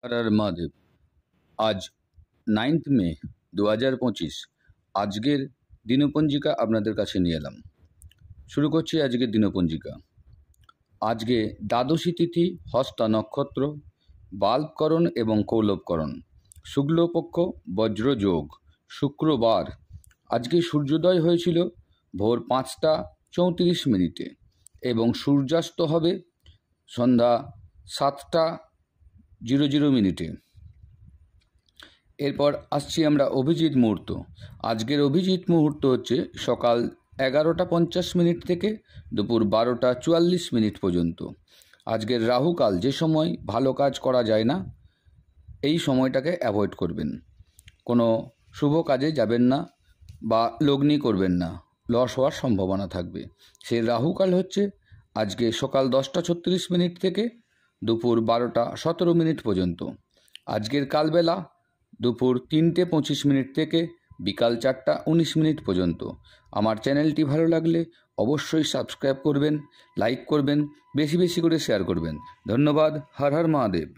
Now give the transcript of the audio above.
হর মহাদেব। আজ 9 মে 2025। আজকের দিনপঞ্জিকা আপনাদের কাছে নিয়ে এলাম। শুরু করছি আজকের দিনপঞ্জিকা। আজকে দ্বাদশী তিথি, হস্তা নক্ষত্র, বাল্বকরণ এবং কৌলবকরণ, শুক্লপক্ষ, বজ্রযোগ, শুক্রবার। আজকে সূর্যোদয় হয়েছিল ভোর 5টা 34 এবং সূর্যাস্ত হবে সন্ধ্যা 7টা 00। এরপর আসছি আমরা অভিজিৎ মুহূর্ত। আজকের অভিজিৎ মুহূর্ত হচ্ছে সকাল 11টা 50 থেকে দুপুর 12টা 44 পর্যন্ত। আজকের রাহুকাল, যে সময় ভালো কাজ করা যায় না, এই সময়টাকে অ্যাভয়েড করবেন। কোনো শুভ কাজে যাবেন না বা লগ্নি করবেন না, লস হওয়ার সম্ভাবনা থাকবে। সেই রাহুকাল হচ্ছে আজকে সকাল 10টা 36 থেকে দুপুর 12টা 17 পর্যন্ত। আজকের কালবেলা দুপুর 3টে 25 থেকে বিকাল 4টা 19 পর্যন্ত। আমার চ্যানেলটি ভালো লাগলে অবশ্যই সাবস্ক্রাইব করবেন, লাইক করবেন, বেশি বেশি করে শেয়ার করবেন। ধন্যবাদ। হর হর মহাদেব।